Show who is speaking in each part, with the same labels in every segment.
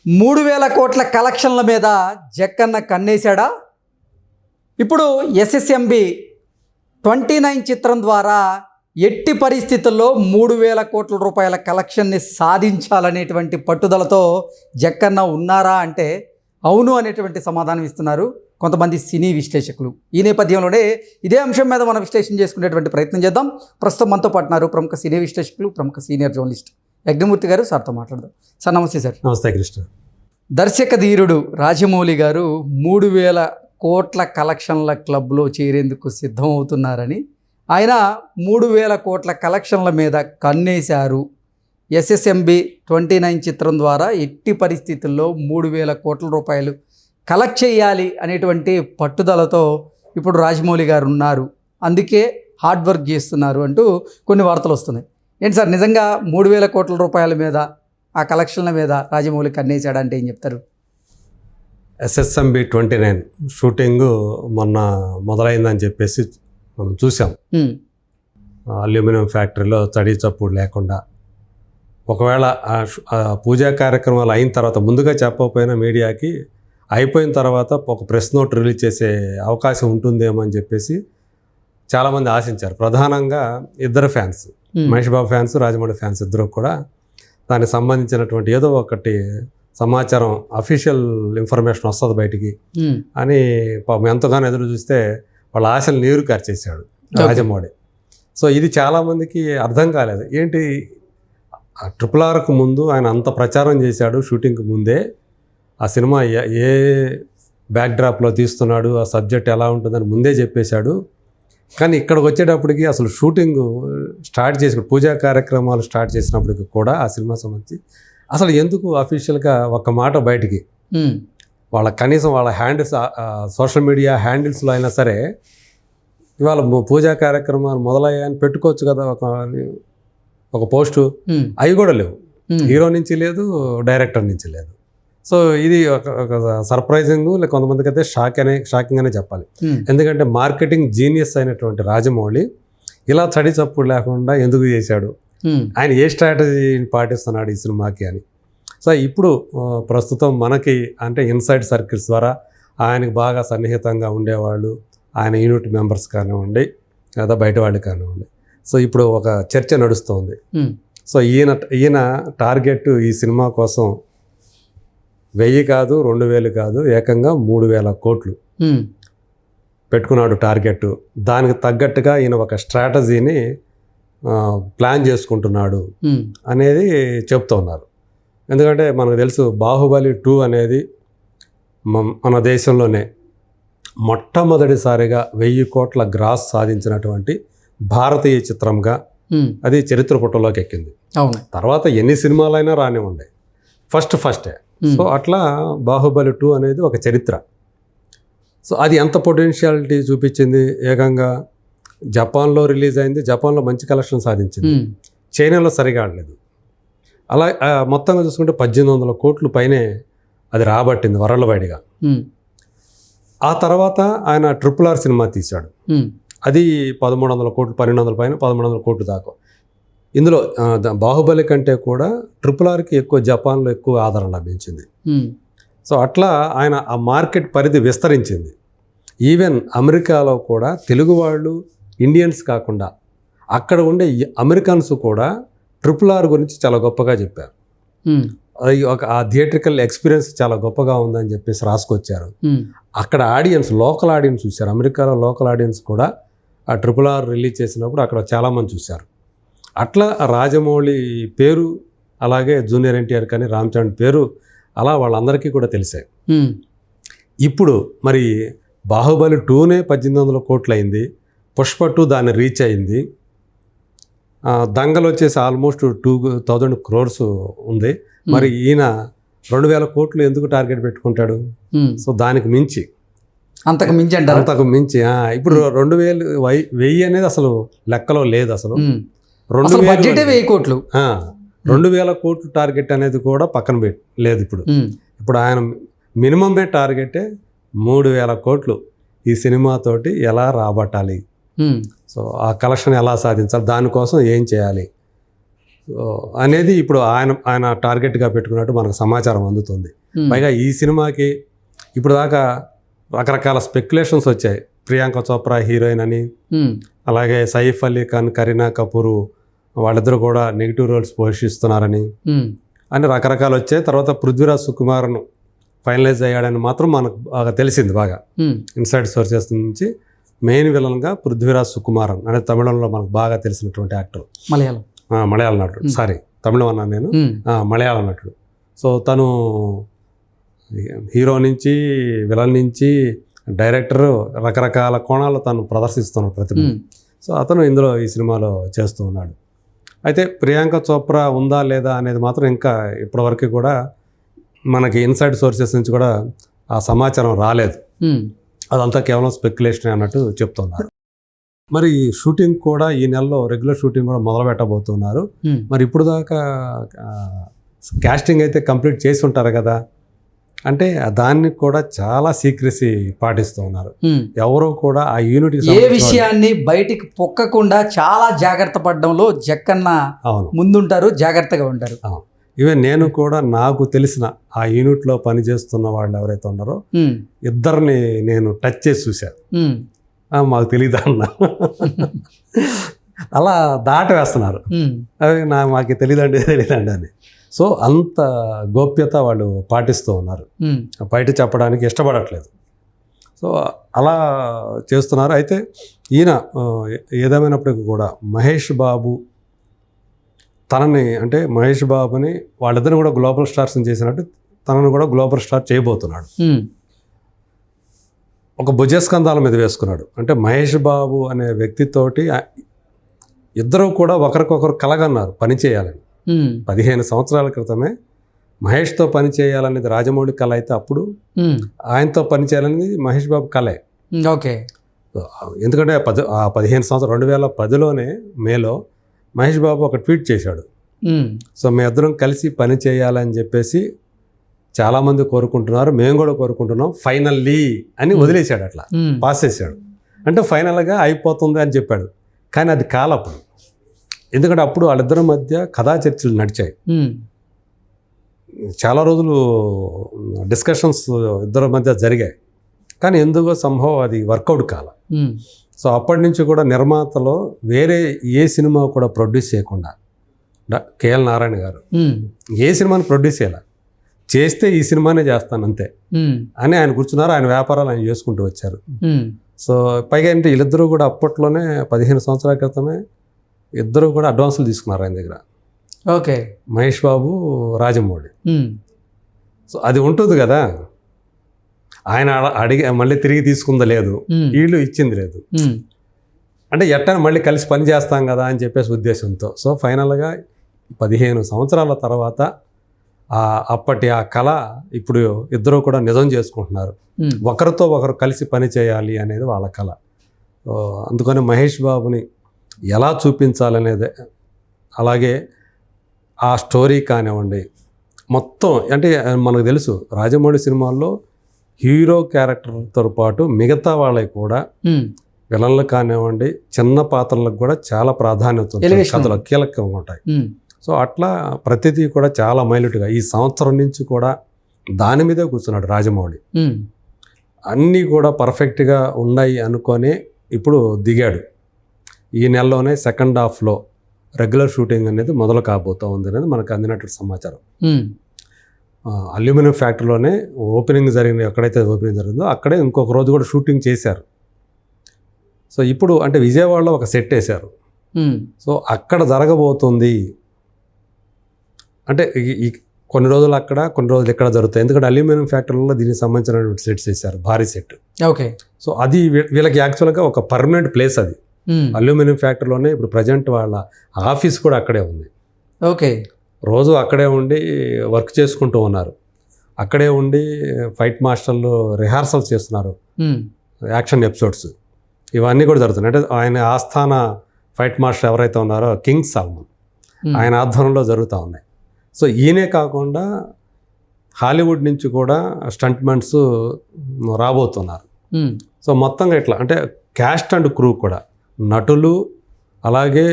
Speaker 1: 3,000 కోట్ల కలెక్షన్ల మీద జక్కన్న కన్నేశాడా? ఇప్పుడు ఎస్ఎస్ఎంబి 29 చిత్రం ద్వారా ఎట్టి పరిస్థితుల్లో 3,000 కోట్ల రూపాయల కలెక్షన్ని సాధించాలనేటువంటి పట్టుదలతో జక్కన్న ఉన్నారా అంటే అవును అనేటువంటి సమాధానం ఇస్తున్నారు కొంతమంది సినీ విశ్లేషకులు. ఈ నేపథ్యంలోనే ఇదే అంశం మీద మనం విశ్లేషణ చేసుకునేటువంటి ప్రయత్నం చేద్దాం. ప్రస్తుతం మనతో పాటున్నారు ప్రముఖ సినీ విశ్లేషకులు, ప్రముఖ సీనియర్ జర్నలిస్ట్ యజ్ఞమూర్తి గారు. సార్తో మాట్లాడదాం. సార్ నమస్తే. సార్
Speaker 2: నమస్తే కృష్ణ.
Speaker 1: దర్శక ధీరుడు రాజమౌళి గారు 3,000 కోట్ల కలెక్షన్ల క్లబ్లో చేరేందుకు సిద్ధమవుతున్నారని, ఆయన 3,000 కోట్ల కలెక్షన్ల మీద కన్నేశారు. ఎస్ఎస్ఎంబి 29 చిత్రం ద్వారా ఎట్టి పరిస్థితుల్లో 3,000 కోట్ల రూపాయలు కలెక్ట్ చేయాలి అనేటువంటి పట్టుదలతో ఇప్పుడు రాజమౌళి గారు ఉన్నారు, అందుకే హార్డ్ వర్క్ చేస్తున్నారు అంటూ కొన్ని వార్తలు వస్తున్నాయి. ఏంటి సార్, నిజంగా 3,000 కోట్ల రూపాయల మీద ఆ కలెక్షన్ల మీద రాజమౌళి కన్నేశాడంటే ఏం చెప్తారు?
Speaker 2: ఎస్ఎస్ఎంబి 29 షూటింగు మొన్న మొదలైందని చెప్పేసి మనం చూసాం. అల్యూమినియం ఫ్యాక్టరీలో చడి చప్పుడు లేకుండా, ఒకవేళ పూజా కార్యక్రమాలు అయిన తర్వాత ముందుగా చెప్పకపోయినా మీడియాకి అయిపోయిన తర్వాత ఒక ప్రెస్ నోట్ రిలీజ్ చేసే అవకాశం ఉంటుందేమో అని చెప్పేసి చాలామంది ఆశించారు. ప్రధానంగా ఇద్దరు fans, Mahesh Babu fans, Rajamouli fans ఇద్దరు కూడా దానికి సంబంధించినటువంటి ఏదో ఒకటి సమాచారం, అఫీషియల్ ఇన్ఫర్మేషన్ వస్తుంది బయటికి అని పాపం ఎంతగానో ఎదురు చూస్తే వాళ్ళ ఆశలు నీరు కార్చేశాడు రాజమౌళి. సో ఇది చాలామందికి అర్థం కాలేదు. ఏంటి, RRRకు ముందు ఆయన అంత ప్రచారం చేశాడు, షూటింగ్కి ముందే ఆ సినిమా ఏ బ్యాక్డ్రాప్లో తీస్తున్నాడు, ఆ సబ్జెక్ట్ ఎలా ఉంటుందని ముందే చెప్పేశాడు. కానీ ఇక్కడికి వచ్చేటప్పటికి అసలు షూటింగ్ స్టార్ట్ చేసి పూజా కార్యక్రమాలు స్టార్ట్ చేసినప్పటికి కూడా ఆ సినిమా సంబంధించి అసలు ఎందుకు అఫీషియల్గా ఒక్క మాట బయటికి, వాళ్ళ కనీసం వాళ్ళ హ్యాండిల్స్, సోషల్ మీడియా హ్యాండిల్స్లో అయినా సరే ఇవాళ పూజా కార్యక్రమాలు మొదలయ్యాయని పెట్టుకోవచ్చు కదా ఒక పోస్టు, అవి కూడా లేవు. హీరో నుంచి లేదు, డైరెక్టర్ నుంచి లేదు. సో ఇది ఒక సర్ప్రైజింగ్, లేక కొంతమందికి అయితే షాకింగ్ అనే చెప్పాలి. ఎందుకంటే మార్కెటింగ్ జీనియస్ అయినటువంటి రాజమౌళి ఇలా చడి చప్పుడు లేకుండా ఎందుకు చేశాడు, ఆయన ఏ స్ట్రాటజీని పాటిస్తున్నాడు ఈ సినిమాకి అని. సో ఇప్పుడు ప్రస్తుతం మనకి అంటే ఇన్సైడ్ సర్కిల్స్ ద్వారా ఆయనకి బాగా సన్నిహితంగా ఉండేవాళ్ళు, ఆయన యూనిట్ మెంబర్స్ కానివ్వండి లేదా బయట వాళ్ళు కానివ్వండి, సో ఇప్పుడు ఒక చర్చ నడుస్తోంది. సో ఈయన టార్గెట్ ఈ సినిమా కోసం 1,000 కాదు, 2,000 కాదు, ఏకంగా 3,000 కోట్లు పెట్టుకున్నాడు టార్గెట్. దానికి తగ్గట్టుగా ఈయన ఒక స్ట్రాటజీని ప్లాన్ చేసుకుంటున్నాడు అనేది చెప్తున్నారు. ఎందుకంటే మనకు తెలుసు, బాహుబలి 2 అనేది మన దేశంలోనే మొట్టమొదటిసారిగా 1,000 కోట్ల గ్రాస్ సాధించినటువంటి భారతీయ చిత్రంగా అది చరిత్ర పుటలోకి ఎక్కింది. తర్వాత ఎన్ని సినిమాలైనా రానివ్వండి, ఫస్టే. సో అట్లా బాహుబలి 2 అనేది ఒక చరిత్ర. సో అది ఎంత పొటెన్షియాలిటీ చూపించింది. ఏకంగా జపాన్లో రిలీజ్ అయింది, జపాన్లో మంచి కలెక్షన్ సాధించింది, చైనాలో సరిగా ఆడలేదు. అలా మొత్తంగా చూసుకుంటే 1,800 కోట్లు పైనే అది రాబట్టింది వరల్డ్ వైడ్గా. ఆ తర్వాత ఆయన RRR సినిమా తీశాడు, అది 1,300 కోట్లు, 1,200 పైన 1,300 కోట్లు దాకా. ఇందులో బాహుబలి కంటే కూడా RRRకి ఎక్కువ, జపాన్లో ఎక్కువ ఆదరణ లభించింది. సో అట్లా ఆయన ఆ మార్కెట్ పరిధి విస్తరించింది. ఈవెన్ అమెరికాలో కూడా తెలుగు వాళ్ళు, ఇండియన్స్ కాకుండా అక్కడ ఉండే అమెరికన్స్ కూడా RRR గురించి చాలా గొప్పగా చెప్పారు. అది ఆ థియేట్రికల్ ఎక్స్పీరియన్స్ చాలా గొప్పగా ఉందని చెప్పేసి రాసుకొచ్చారు. అక్కడ ఆడియన్స్, లోకల్ ఆడియన్స్ చూశారు. అమెరికాలో లోకల్ ఆడియన్స్ కూడా ఆ RRR రిలీజ్ చేసినప్పుడు అక్కడ చాలామంది చూశారు. అట్లా రాజమౌళి పేరు, అలాగే జూనియర్ ఎన్టీఆర్ కానీ రామ్ చరణ్ పేరు అలా వాళ్ళందరికీ కూడా తెలిసాయి. ఇప్పుడు మరి బాహుబలి 2నే 1,800 కోట్లు అయింది, పుష్ప 2 దాన్ని రీచ్ అయింది, దంగల్ వచ్చేసి ఆల్మోస్ట్ 2,000 crores ఉంది. మరి ఈయన 2,000 కోట్లు ఎందుకు టార్గెట్ పెట్టుకుంటాడు? సో దానికి మించి,
Speaker 1: అంతకు
Speaker 2: మించి ఇప్పుడు 1,000 అనేది అసలు లెక్కలో లేదు. అసలు
Speaker 1: 2,000 కోట్లు,
Speaker 2: 2,000 కోట్లు టార్గెట్ అనేది కూడా పక్కన లేదు. ఇప్పుడు ఆయన మినిమం టార్గెటే 3,000 కోట్లు ఈ సినిమాతోటి ఎలా రాబట్టాలి, సో ఆ కలెక్షన్ ఎలా సాధించాలి, దానికోసం ఏం చేయాలి. సో అనేది ఇప్పుడు ఆయన టార్గెట్గా పెట్టుకున్నట్టు మనకు సమాచారం అందుతుంది. పైగా ఈ సినిమాకి ఇప్పుడు దాకా రకరకాల స్పెక్యులేషన్స్ వచ్చాయి. ప్రియాంక చోప్రా హీరోయిన్ అని, అలాగే సైఫ్ అలీ ఖాన్, కరీనా కపూర్ వాళ్ళిద్దరూ కూడా నెగిటివ్ రోల్స్ పోషిస్తున్నారని అని రకరకాలు వచ్చాయి. తర్వాత పృథ్వీరాజ్ సుకుమార్ను ఫైనలైజ్ అయ్యాడని మాత్రం మనకు బాగా తెలిసింది. బాగా ఇన్సైడ్ సోర్సెస్ నుంచి మెయిన్ విలన్గా పృథ్వీరాజ్ సుకుమారన్ అనేది తమిళంలో మనకు బాగా తెలిసినటువంటి యాక్టర్, మలయాళం నటుడు. సారీ, తమిళం అన్నాను నేను, మలయాళం నటుడు. సో తను హీరో నుంచి విలన్ నుంచి డైరెక్టర్ రకరకాల కోణాలు తను ప్రదర్శిస్తున్నాడు ప్రతిభ. సో అతను ఇందులో ఈ సినిమాలో చేస్తూ ఉన్నాడు. అయితే ప్రియాంక చోప్రా ఉందా లేదా అనేది మాత్రం ఇంకా ఇప్పటివరకు కూడా మనకి ఇన్సైడ్ సోర్సెస్ నుంచి కూడా ఆ సమాచారం రాలేదు. అదంతా కేవలం స్పెక్యులేషన్ అన్నట్టు చెప్తున్నారు. మరి షూటింగ్ కూడా ఈ నెలలో రెగ్యులర్ షూటింగ్ కూడా మొదలు పెట్టబోతున్నారు. మరి ఇప్పుడు దాకా కాస్టింగ్ అయితే కంప్లీట్ చేసి ఉంటారు కదా, అంటే దాన్ని కూడా చాలా సీక్రెసీ పాటిస్తూ ఉన్నారు. ఎవరో కూడా ఆ యూనిట్
Speaker 1: ఏ విషయాన్ని బయటికి పొక్కకుండా చాలా జాగ్రత్త పడడంలో జక్కన్న ముందుంటారు, జాగ్రత్తగా ఉంటారు.
Speaker 2: ఈవెన్ నేను కూడా నాకు తెలిసిన ఆ యూనిట్లో పనిచేస్తున్న వాళ్ళు ఎవరైతే ఉన్నారో ఇద్దరిని నేను టచ్ చేసి చూశాను. మాకు తెలియదు అన్న అలా దాట వేస్తున్నారు. అవి మాకు తెలియదండి అని. సో అంత గోప్యత వాళ్ళు పాటిస్తూ ఉన్నారు, బయట చెప్పడానికి ఇష్టపడట్లేదు. సో అలా చేస్తున్నారు. అయితే ఈయన ఏదేమైనప్పటికీ కూడా మహేష్ బాబు తనని, అంటే మహేష్ బాబుని వాళ్ళిద్దరిని కూడా గ్లోబల్ స్టార్స్ని చేసినట్టు తనను కూడా గ్లోబల్ స్టార్ చేయబోతున్నాడు. ఒక భుజస్కంధాల మీద వేసుకున్నాడు. అంటే మహేష్ బాబు అనే వ్యక్తితోటి ఇద్దరు కూడా ఒకరికొకరు కలగన్నారు పని చేయాలని. 15 సంవత్సరాల క్రితమే మహేష్తో పని చేయాలనేది రాజమౌళి కళ అయితే, అప్పుడు ఆయనతో పని చేయాలనేది మహేష్ బాబు కళే.
Speaker 1: ఓకే.
Speaker 2: ఎందుకంటే 15 సంవత్సరాలు 2010లోనే మేలో మహేష్ బాబు ఒక ట్వీట్ చేశాడు. సో మేమిద్దరం కలిసి పని చేయాలని చెప్పేసి చాలామంది కోరుకుంటున్నారు, మేము కూడా కోరుకుంటున్నాం, ఫైనల్లీ అని వదిలేశాడు. అట్లా పాస్ చేశాడు. అంటే ఫైనల్గా అయిపోతుంది అని చెప్పాడు. కానీ అది కాలప్పుడు, ఎందుకంటే అప్పుడు వాళ్ళిద్దరి మధ్య కథా చర్చలు నడిచాయి. చాలా రోజులు డిస్కషన్స్ ఇద్దరి మధ్య జరిగాయి. కానీ ఎందుకో సంభవం అది వర్కౌట్ కాల. సో అప్పటి నుంచి కూడా నిర్మాతలో వేరే ఏ సినిమా కూడా ప్రొడ్యూస్ చేయకుండా కేఎల్ నారాయణ గారు ఏ సినిమాని ప్రొడ్యూస్ చేస్తే ఈ సినిమానే చేస్తాను అంతే అని ఆయన కూర్చున్నారు. ఆయన వ్యాపారాలు ఆయన చేసుకుంటూ వచ్చారు. సో పైగా ఏంటి, వీళ్ళిద్దరూ కూడా అప్పట్లోనే 15 సంవత్సరాల క్రితమే ఇద్దరు కూడా అడ్వాన్సులు తీసుకున్నారు ఆయన దగ్గర.
Speaker 1: ఓకే.
Speaker 2: మహేష్ బాబు, రాజమౌళి. సో అది ఉంటుంది కదా, ఆయన అడిగి మళ్ళీ తిరిగి తీసుకుందా లేదు, వీళ్ళు ఇచ్చింది లేదు. అంటే ఎట్టని మళ్ళీ కలిసి పని చేస్తాం కదా అని చెప్పేసి ఉద్దేశంతో. సో ఫైనల్గా 15 సంవత్సరాల తర్వాత అప్పటి ఆ కళ ఇప్పుడు ఇద్దరు కూడా నిజం చేసుకుంటున్నారు. ఒకరితో ఒకరు కలిసి పని చేయాలి అనేది వాళ్ళ కళ. అందుకని మహేష్ బాబుని ఎలా చూపించాలనేది, అలాగే ఆ స్టోరీ కానివ్వండి మొత్తం. అంటే మనకు తెలుసు రాజమౌళి సినిమాల్లో హీరో క్యారెక్టర్తో పాటు మిగతా వాళ్ళకి కూడా విలన్లు కానివ్వండి చిన్న పాత్రలకు కూడా చాలా ప్రాధాన్యత ఉంటుంది, కథలో కీలకంగా ఉంటాయి. సో అట్లా ప్రతిదీ కూడా చాలా మైల్యూట్గా ఈ సంవత్సరం నుంచి కూడా దాని మీదే కూర్చున్నాడు రాజమౌళి. అన్నీ కూడా పర్ఫెక్ట్గా ఉన్నాయి అనుకొని ఇప్పుడు దిగాడు. ఈ నెలలోనే సెకండ్ హాఫ్లో రెగ్యులర్ షూటింగ్ అనేది మొదలు కాబోతూ ఉంది అనేది మనకు అందినట్టు సమాచారం. అల్యూమినియం ఫ్యాక్టరీలోనే ఓపెనింగ్ జరిగింది, ఎక్కడైతే ఓపెనింగ్ జరిగిందో అక్కడే ఇంకొక రోజు కూడా షూటింగ్ చేశారు. సో ఇప్పుడు అంటే విజయవాడలో ఒక సెట్ వేశారు. సో అక్కడ జరగబోతుంది. అంటే ఈ కొన్ని రోజులు అక్కడ, కొన్ని రోజులు ఇక్కడ జరుగుతాయి. ఎందుకంటే అల్యూమినియం ఫ్యాక్టరీలో దీనికి సంబంధించినటువంటి సెట్స్ వేశారు, భారీ సెట్.
Speaker 1: ఓకే.
Speaker 2: సో అది వీళ్ళకి యాక్చువల్గా ఒక పర్మనెంట్ ప్లేస్ అది. అల్యూమినియం ఫ్యాక్టరీలోనే ఇప్పుడు ప్రజెంట్ వాళ్ళ ఆఫీస్ కూడా అక్కడే ఉంది.
Speaker 1: ఓకే.
Speaker 2: రోజు అక్కడే ఉండి వర్క్ చేసుకుంటూ ఉన్నారు. అక్కడే ఉండి ఫైట్ మాస్టర్లు రిహార్సల్స్ చేస్తున్నారు, యాక్షన్ ఎపిసోడ్స్ ఇవన్నీ కూడా జరుగుతున్నాయి. అంటే ఆయన ఆస్థాన ఫైట్ మాస్టర్ ఎవరైతే ఉన్నారో కింగ్ సల్మాన్, ఆయన ఆధ్వర్యంలో జరుగుతూ ఉన్నాయి. సో ఈయనే కాకుండా హాలీవుడ్ నుంచి కూడా స్టంట్మెన్స్ రాబోతున్నారు. సో మొత్తంగా ఇట్లా అంటే క్యాస్ట్ అండ్ క్రూ కూడా, నటులు అలాగే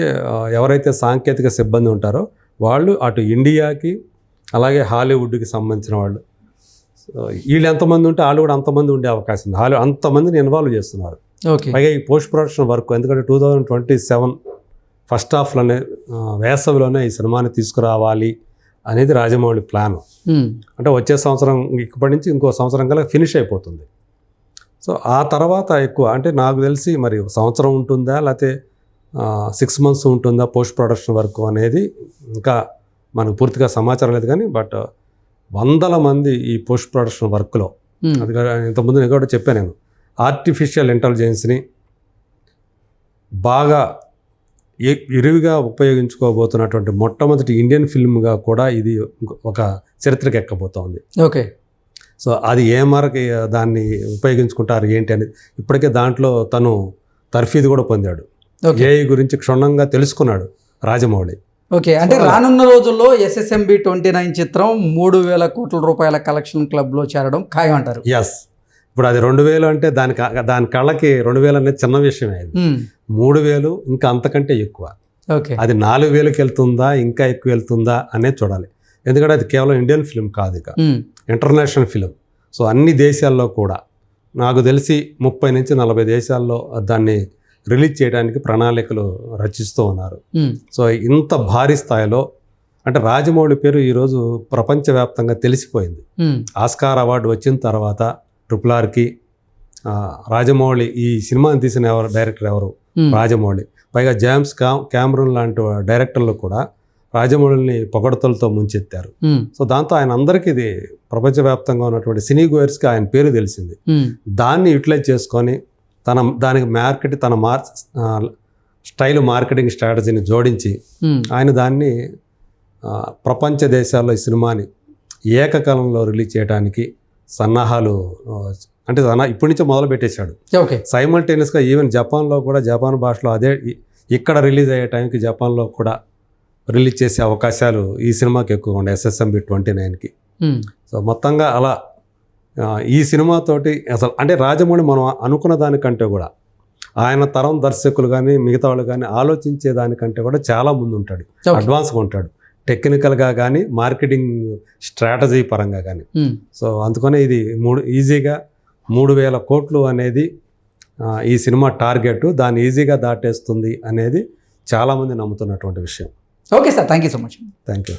Speaker 2: ఎవరైతే సాంకేతిక సిబ్బంది ఉంటారో వాళ్ళు అటు ఇండియాకి అలాగే హాలీవుడ్కి సంబంధించిన వాళ్ళు. సో వీళ్ళు ఎంతమంది ఉంటే వాళ్ళు కూడా అంతమంది ఉండే అవకాశం ఉంది. అంతమందిని ఇన్వాల్వ్ చేస్తున్నారు.
Speaker 1: ఓకే.
Speaker 2: పైగా ఈ పోస్ట్ ప్రొడక్షన్ వర్క్ ఎందుకంటే 2027 ఫస్ట్ హాఫ్లోనే వేసవిలోనే ఈ సినిమాని తీసుకురావాలి అనేది రాజమౌళి ప్లాన్. అంటే వచ్చే సంవత్సరం ఇప్పటి నుంచి ఇంకో సంవత్సరం కల్లా ఫినిష్ అయిపోతుంది. సో ఆ తర్వాత ఎక్కువ అంటే నాకు తెలిసి మరి సంవత్సరం ఉంటుందా లేకపోతే 6 months ఉంటుందా పోస్ట్ ప్రొడక్షన్ వర్క్ అనేది ఇంకా మనకు పూర్తిగా సమాచారం లేదు. కానీ బట్ వందల మంది ఈ పోస్ట్ ప్రొడక్షన్ వర్క్లో, అది ఇంతకుముందు నేను కూడా చెప్పాను, నేను ఆర్టిఫిషియల్ ఇంటెలిజెన్స్ని బాగా ఇరువుగా ఉపయోగించుకోబోతున్నటువంటి మొట్టమొదటి ఇండియన్ ఫిల్మ్గా కూడా ఇది ఒక చరిత్రకి ఎక్కబోతోంది.
Speaker 1: ఓకే.
Speaker 2: సో అది ఏ మేరకు దాన్ని ఉపయోగించుకుంటారు ఏంటి అనేది ఇప్పటికే దాంట్లో తను తర్ఫీదు కూడా పొందాడు. ఏఐ గురించి క్షుణ్ణంగా తెలుసుకున్నాడు రాజమౌళి.
Speaker 1: ఓకే. అంటే రానున్న రోజుల్లో SSMB 29 చిత్రం 3,000 కోట్ల రూపాయల కలెక్షన్ క్లబ్లో చేరడం ఖాయం అంటారు.
Speaker 2: ఎస్. ఇప్పుడు అది 2,000 అంటే దాని కళ్ళకి 2,000 అనేది చిన్న విషయమే. అది 3,000 ఇంకా అంతకంటే ఎక్కువ.
Speaker 1: ఓకే.
Speaker 2: అది 4,000కి వెళ్తుందా ఇంకా ఎక్కువ వెళ్తుందా అనేది చూడాలి. ఎందుకంటే అది కేవలం ఇండియన్ ఫిల్మ్ కాదు, ఇక ఇంటర్నేషనల్ ఫిలిం. సో అన్ని దేశాల్లో కూడా నాకు తెలిసి 30 నుంచి 40 దేశాల్లో దాన్ని రిలీజ్ చేయడానికి ప్రణాళికలు రచిస్తూ ఉన్నారు. సో ఇంత భారీ స్థాయిలో అంటే రాజమౌళి పేరు ఈరోజు ప్రపంచవ్యాప్తంగా తెలిసిపోయింది. ఆస్కార్ అవార్డు వచ్చిన తర్వాత RRRకి రాజమౌళి ఈ సినిమాని తీసిన డైరెక్టర్ ఎవరు? రాజమౌళి. పైగా జేమ్స్ క్యామరూన్ లాంటి డైరెక్టర్లు కూడా రాజమౌళిని పొగడతలతో ముంచెత్తారు. సో దాంతో ఆయన అందరికీ ఇది ప్రపంచవ్యాప్తంగా ఉన్నటువంటి సినీ గోయర్స్కి ఆయన పేరు తెలిసింది. దాన్ని యూటిలైజ్ చేసుకొని దానికి తన స్టైల్ మార్కెటింగ్ స్ట్రాటజీని జోడించి ఆయన దాన్ని ప్రపంచ దేశాల్లో ఈ సినిమాని ఏకకాలంలో రిలీజ్ చేయడానికి సన్నాహాలు అంటే ఇప్పటి నుంచే మొదలు పెట్టేశాడు.
Speaker 1: ఓకే.
Speaker 2: సైమల్టేనియస్గా ఈవెన్ జపాన్లో కూడా జపాన్ భాషలో అదే ఇక్కడ రిలీజ్ అయ్యే టైంకి జపాన్లో కూడా రిలీజ్ చేసే అవకాశాలు ఈ సినిమాకి ఎక్కువగా ఉన్నాయి, SSMB 29కి. సో మొత్తంగా అలా ఈ సినిమాతోటి అసలు అంటే రాజమౌళి మనం అనుకున్న దానికంటే కూడా ఆయన తరం దర్శకులు కానీ మిగతా వాళ్ళు కానీ ఆలోచించే దానికంటే కూడా చాలా ముందు ఉంటాడు, అడ్వాన్స్గా ఉంటాడు టెక్నికల్గా కానీ మార్కెటింగ్ స్ట్రాటజీ పరంగా కానీ. సో అందుకనే ఇది ఈజీగా 3,000 కోట్లు అనేది ఈ సినిమా టార్గెట్, దాన్ని ఈజీగా దాటేస్తుంది అనేది చాలామంది నమ్ముతున్నటువంటి విషయం.
Speaker 1: Okay sir, thank you so much.
Speaker 2: Thank you.